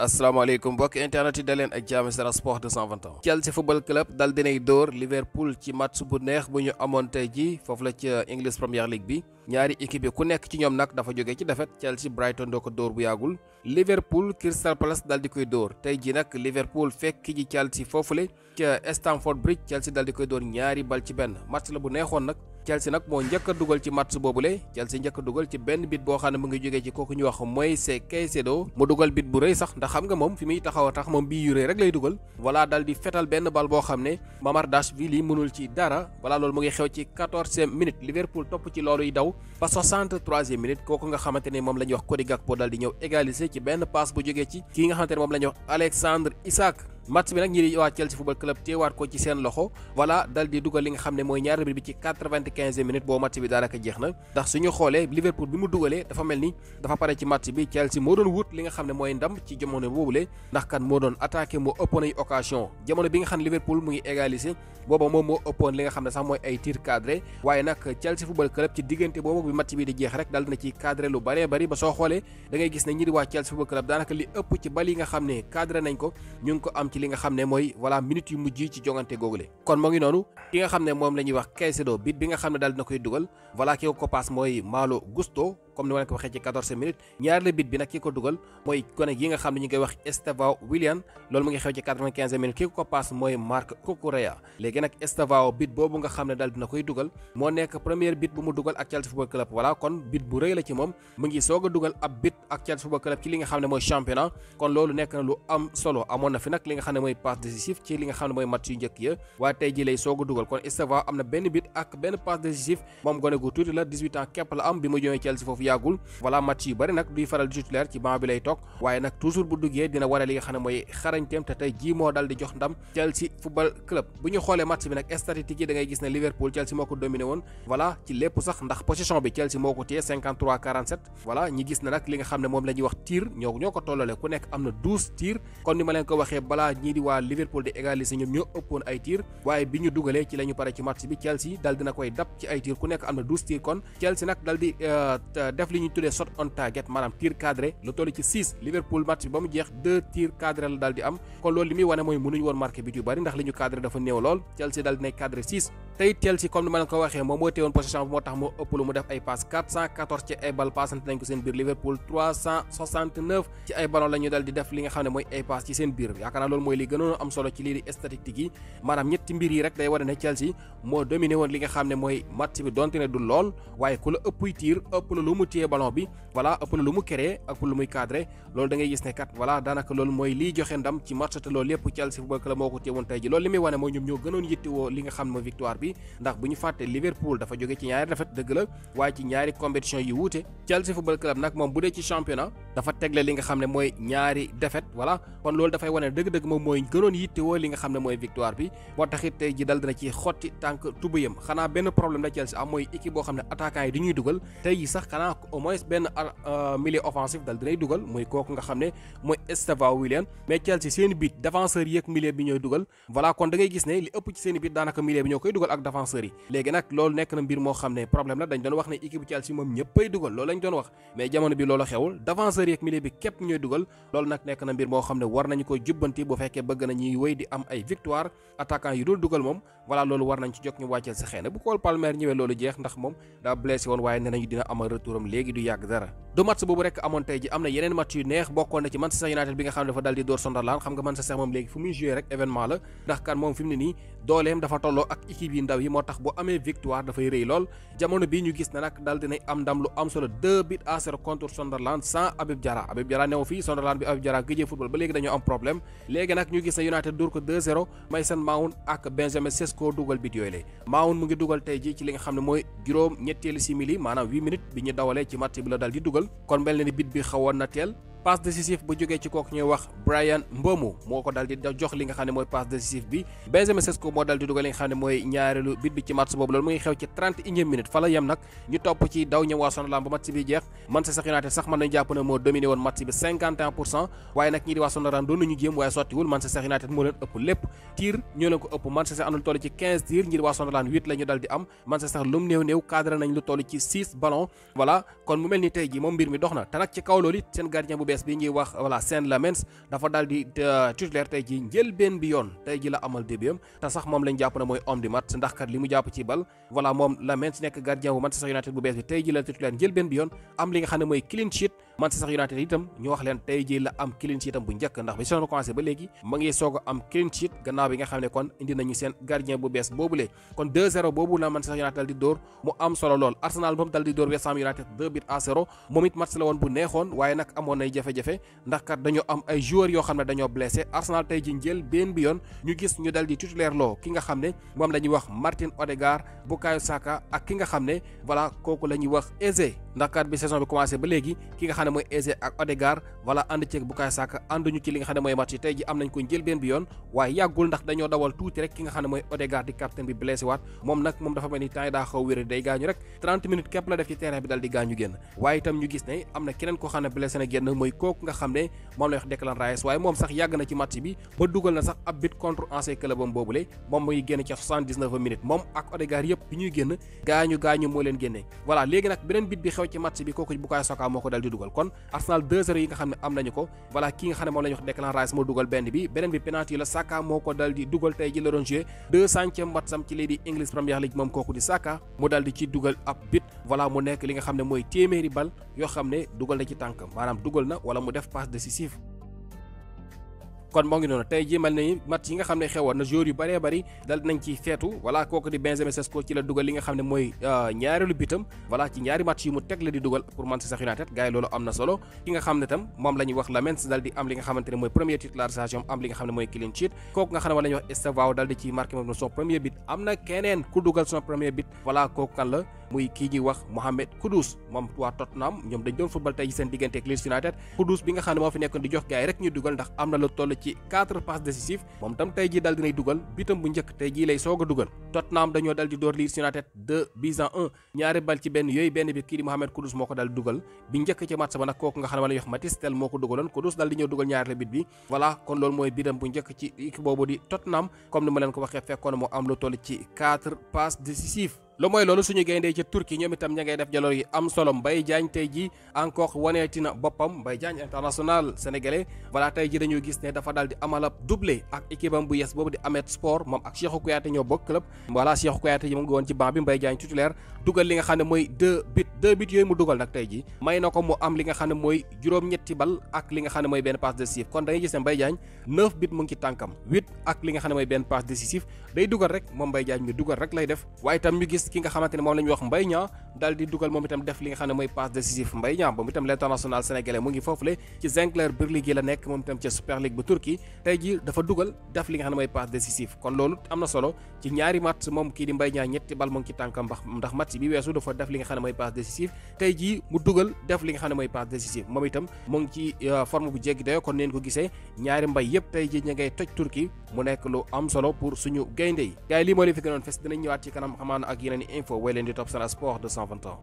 asalaamaaleykum mbokk internet yi daleen ak jàmm Sen Sport 221. Chelsea football club dal dinay dóor Liverpool ci match bu neex bu ñu amoon tey ji foofu la ci English Premier League bi ñaari équipe yi ku nekk ci ñoom nag dafa jóge ci défaite. Chelsea Brighton doo ko dóor bu yàggul. Liverpool Crystal Palace dal di koy dóor tey ji nag Liverpool fekk ji Chelsea foofule ca Stamford Bridge. Chelsea dal di koy dóor ñaari bal ci benn. match la bu neexoon nag. Chelsea nag moo njëkk a dugal ci match boobule. Chelsea njëkk a dugal ci benn bit boo xam ne mu ngi jógee ci kooku ñu wax Moïse Caicedo mu dugal bit bu rëy sax ndax xam nga moom fi muy taxaw a tax moom bii yu rëy rek lay dugal. voilà dal di fetal benn bal boo xam ne Mamardashvili mënul ci dara. voilà loolu mu ngi xew ci 14e minute. Liverpool topp ci loolu yi daw ba 63e minute kooku nga xamante ne moom la ñuy wax Cody Gakpo dal di ñëw égaliser ci benn passe bu jógee ci kii nga xamante ne moom la ñuy wax Alexandre Isak. match bi nag ñi di waa Chelsea football club teewaat ko ci seen loxo. voilà dal di dugal li nga xam ne mooy ñaari bit bi ci 95e minute boo match bi daanaka jeex na ndax suñu xoolee Liverpool bi mu dugalee dafa mel ni dafa pare ci match bi. Chelsea moo doon wut li nga xam ne mooy ndam ci jamono boobule ndax kan moo doon attaqué moo ëppoon ay occasion jamono bi nga xam ne Liverpool mu ngi égaliser booba moom moo ëppoon li nga xam ne sax mooy ay tir cadré. waaye nag Chelsea football club ci diggante boobu bi match bi di jeex rek dal dina ci cadré lu bëree bëri ba soo xoolee da ngay gis ne ñi di waa Chelsea football club daanaka li ëpp ci bal yi nga xam ne cadré nañ ko ñu ngi ko am ci li nga xam ne mooy voilà minutes yu mujj ci jongante googule. kon moo ngi noonu ki nga xam ne moom la ñuy wax Caicedo bit bi nga xam ne daal dina koy dugal voilà ki ko passe mooy Malo Gusto comme ni ma leen ko waxee ci 14e minute. ñaari la bit bi nag ki ko dugal mooy gone yi nga xam ne ñu ngi koy wax Estevao Willian loolu mu ngi xew ci 95e minute ki ko passe mooy Marc Cucurella. léegi nag Estevao bit boobu nga xam ne daal dina koy dugal moo nekk première bit bu mu dugal ak Chelsea football club. voilà kon bit bu rëy la ci moom mu ngi soog a dugal ab bit ak Chelsea football club ci li nga xam ne mooy championnat. kon loolu nekk na lu am solo amoon na fi nag li nga xam ne mooy passe décisif ci li nga xam ne mooy match yu njëkk ya waaye tey ji lay soog a dugal kon Estevao am na benn bit ak benn passe décisif moom gone gu tuuti la 18 ans képp la am bi mu jëmee Chelsea foofu yàggul. voilà match yu bëri nag duy faral di titulaire ci banc bi lay toog waaye nag toujours bu duggee dina wane li nga xam ne mooy xarañteem te tey jii moo dal di jox ndam Chelsea football club. bu ñu xoolee match bi nag statistique yi da ngay gis ne Liverpool Chelsea moo ko dominé woon voilà ci lépp sax ndax position bi Chelsea moo ko téye 53-47. voilà ñi gis na nag li nga xam ne moom la ñuy wax tir ñoo ko tollale ku nekk am na 12 tir comme ni ma leen ko waxee balaa ñii di waa Liverpool di égaliser ñoom ñoo ëppoon ay tir waaye bi ñu dugalee ci la ñu pare ci match bi Chelsea dal dina koy dab ci ay tir ku nekk am na 12 tir kon Chelsea nag dal di def li ñuy tuddee shot on target maanaam tir cadré lu toll ci 6 Liverpool match bi ba mu jeex 2 tir cadré la dal di am kon loolu li muy wane mooy mënuñu woon marqué bit yu bari ndax li ñu cadré dafa néew lool Chelsea dal dinay cadré 6 tey Chelsea comme ni ma leen ko waxee moom moo teewoon possession bi moo tax moo ëpp lu mu def ay passe 414 ci ay bal passante nañ ko seen biir Liverpool 369 ci ay ballon la ñu dal di def li nga xam ne mooy ay passe ci seen biir yaakaar naa loolu mooy li gënoon am solo ci lii di statistique yi maanaam ñetti mbir yi rek day wane ne Chelsea moo dominé woon li nga xam ne mooy match bi donte ne du lool waaye ku la ëppuy tir ëpp la lu mu téye ballon bi voilà ëpp la lu mu créé ëpp lu muy cadré loolu da ngay gis ne kat voilà daanaka loolu mooy liy joxe ndam ci match te loolu lépp Chelsea football club moo ko téewoon tey ji loolu li muy wane mooy ñoom ñoo gënoon yittewoo li nga xam ne mooy victoire bi ndax bu ñu fàtte Liverpool dafa jóge ci ñaari défaite dëgg la waaye ci ñaari compétition yi wuute Chelsea football club nag moom bu dee ci championnat dafa tegle li nga xam ne mooy ñaari défaite voilà kon loolu dafay wane dëgg-dëgg moom mooy gënoon yittewoo li nga xam ne mooy victoire bi moo taxit tey ji dal dina ci xotti tànk tubéyam xanaa benn problème la Chelsea am mooy équipe boo xam ne attaquant yi dañuy dugal tey ji sax xanaa au moins benn milieu offensif dal dinay dugal mooy kooku nga xam ne mooy Estevao Willian mais Chelsea seen bit défenseurs yi ak milieu bi ñooy dugal voilà kon da ngay gis ne li ëpp ci seen bit daanaka milieu bi ñoo koy dugal ak défenseurs yi léegi nag loolu nekk na mbir moo xam ne problème la dañ doon wax ne équipe Chelsea moom ñëppay dugal loolu lañ doon wax mais jamono bi loolu xewul défenseurs yi ak milieu bi képp ñooy dugal loolu nag nekk na mbir moo xam ne war nañu ko jubbanti bu fekkee bëgg na ñuy wéy di am ay victoire attaquant yi dul dugal moom voilà loolu war nañ ci jog ñu wàcceel sa xëy na bu Cole Palmer ñëwee loolu jeex ndax moom daa blessé woon waaye nee nañu dina amal retouram léegi du yàgg dara du match boobu rek amoon tey ji am na yeneen match yu neex bokkoon na ci Manchester United bi nga xam ne dafa dal di door Sunderland xam nga Manchester moom léegi fu muy joué rek événement la ndax kan moom fi mu ne nii dooleem dafa tolloo ak équipe yi ndaw yi moo tax bu amee victoire dafay rëy lool jamono bii ñu gis ne nag dal dinay am ndam lu am solo 2-0 contre Sunderland sans Habib Diarra newu fii Sunderland bi Habib Diarra gëjee football ba léegi dañoo am problème léegi nag ñu gis ne United dóor ko 2-0 Mason Mount ak Benjamin Sesko dugal bit yooyu lay Mount mu ngi dugal tey ji ci li nga xam ne mooy juróom ñetteelu simili maanaam 8 minutes bi ñu dawalee ci match bi la dal di dugal kon mel na ni bit bi xawoon na teel passe décisif bu jógee ci kooku ñuy wax Bryan Mbeumo moo ko dal di jox li nga xam ne mooy passe décisif bi Benjamin Sesko moo dal di dugal li nga xam ne mooy ñaareelu bit bi ci match boobu loolu mu ngi xew ci 31e minute fa la yem nag ñu topp ci daw ñëw waa Sunderland ba match bi jeex Manchester United sax mën nañu jàpp ne moo dominé woon match bi 51% waaye nag ñii di waa Sunderland doon nañu jéem waaye sottiwul Manchester United moo leen ëpp lépp tir ñoo leen ko ëpp Manchester am na lu toll ci 15 tir ñii di waa Sunderland 8 la ñu dal di am Manchester lu mu néew cadré nañ lu toll ci 6 ballons voilà kon mu mel ni tey ji moom mbir mi dox na te nag ci kaw loolu it seen gardien bu bees bi ñuy wax voilà Saint-Lamens dafa daal di titulaire tey ji njëlbeen bi yoon tey ji la amal début am te sax moom lañ jàpp ne mooy homme du match ndax kat li mu jàpp ci bal voilà moom Lamens nekk gardien bu Manchester United bu bees bi tey ji la titulaire njëlbeen bi yoon am li nga xam ne mooy clean sheet Manchester United itam ñu wax leen tey ji la am clean sheet am bu njëkk ndax bi saison commencé ba léegi ma ngi soog a am clean sheet gannaaw bi nga xam ne kon indi nañu seen gardien bu bees boobule kon 2-0 boobu la Manchester United dal di dóor mu am solo lool Arsenal moom dal di dóor West Ham United 2-0 moom it match la woon bu neexoon waaye nag amoon nay jafe-jafe ndax kat dañoo am ay joueurs yoo xam ne dañoo blessé Arsenal tey ji njël benn bi yoon ñu gis ñu dal di titulaire loo ki nga xam ne moom la ñuy wax Martin Odegaard Bukayo Saka ak ki nga xam ne voilà kooku la ñuy wax Eze ndax kat bi saison bi commencé ba léegi ki nga xam ne mooy Eze ak Odegaard voilà ànd ceeg Bukayo Saka ànduñu ci li nga xam ne mooy match yi tey ji am nañ ko njël benn bi yoon waaye yàggul ndax dañoo dawal tuuti rek ki nga xam ne mooy Odegaard di capitaine bi blessé waat moom nag moom dafa mel ni temps yi daa xaw wér day gaañu rek 30 minutes képp la def ci terrain bi dal di gaañu génn waaye itam ñu gis ne am na keneen koo xam ne blessé na génn mooy kooku nga xam ne moom la wax Declan Rice waaye moom sax yàgg na ci match bi ba dugal na sax ab but contre ancien club am boobule moom muy génn ci 79 minutes moom ak Odegaard yëpp bi ñuy génn gaañu moo leen génne voilà léegi nag beneen but bi xew ci match bi kooku Bukayo Saka moo ko dal di dugal kon Arsenal 2-0 yi nga xam ne am nañu ko voilà ki nga xam ne moom la ñu wax Declan Rice moo dugal benn bi beneen bi penalty la Saka moo ko dal di dugal tey ji la doon joué 200e matcham ci lii di English Premier League moom kooku di Saka mu dal di ci dugal ab but voilà mu nekk li nga xam ne mooy téeméeri bal yoo xam ne dugal na ci tànkam maanaam dugal na wala mu def passe décisive kon moo ngi noonu tey ji mel ni match yi nga xam ne xewoon na joueurs yu bëree bëri dal nañ ci feetu voilà kooku di Benjamin Sesko ci la dugal li nga xam ne mooy ñaareelu bitam voilà ci ñaari match yu mu teg la di dugal pour Manchester United gars yi loolu am na solo ki nga xam ne tam moom la ñuy wax Lamens dal di am li nga xamante ne mooy première titularisation am li nga xam ne mooy clean sheet kooku nga xam ne moom la ñuy wax Estevao dal di ci marqué moom son premier but am na keneen ku dugal son premier but voilà kooku kan la muy kii ñuy wax Mohamed Kudus moom waa Tottenham ñoom dañ doon football tey ji seen diggante ak Leeds United Kudus bi nga xam ne moo fi nekkoon di jox gars yi rek ñu dugal ndax am na lu toll ci 4 passes décisives moom tam tey jii dal dinay dugal bitam bu njëkk tey jii lay soog a dugal Tottenham dañoo dal di door Leeds United 2-1 ñaari bal ci benn yooyu benn bi kii di Mohamed Kudus moo ko dal di dugal bi njëkk ci match ba nag kooku nga xam ne ma lay wax Mathys Tel moo ko dugaloon Kudus dal di ñëw dugal ñaari la bit bi voilà kon loolu mooy bitam bu njëkk ci équipe boobu di Tottenham comme ni ma leen ko waxee fekkoon moo am lu toll ci 4 passes décisives lu mooy loolu suñu gayndee ca Turquie ñoom itam ña ngay def jaloor yi am solo Mbaye Diagne tey ji encore waneeti na boppam Mbaye Diagne international sénégalais voilà tey ji dañuy gis ne dafa daal di amal ab doublé ak équipe am bu yes boobu di Ahmed Sport moom ak Cheikhou Kouyaté ñoo bokk club voilà Cheikhou Kouyaté yi mu ngi woon ci banc bi Mbaye Diagne titulaire dugal li nga xam ne mooy 2 buts yooyu mu dugal nag tey ji may na ko mu am li nga xam ne mooy juróom-ñetti bal ak li nga xam ne mooy benn passe décisive kon da ngay gis ne Mbaye Diagne 9 buts mu ngi ci tànkam 8 ak li nga xam ne mooy benn passe décisive day dugal rek moom Mbaye Diagne mi dugal rek lay def waaye itam ñu gis ki nga xamante ne moom la ñu wax Mbaye Niang daal di dugal moom itam def li nga xam ne mooy passe décisif Mbaye Niang moom itam l'international sénégalais mu ngi foofule ci Zengler Birliği gi la nekk moom itam ca Super League bu Turquie tey ji dafa dugal def li nga xam ne mooy passe décisif kon loolu am na solo ci ñaari match moom kii di Mbaye Niang ñetti bal mu ngi ci tànkam ndax match bi weesu dafa def li nga xam ne mooy passe décisif tey ji mu dugal def li nga xam ne mooy passe décisif moom itam mu ngi ci forme bu jéggi dayo kon neen ko gisee ñaari mbay yëpp tey ji ñu ngay toj Turquie mu nekk lu am solo pour suñu gaynde yi gars yi lii moo leen fi gënoon fes dinañ ñëwaat ci kanam xamaan ak yeneen i info way leen di topp Sen Sport 221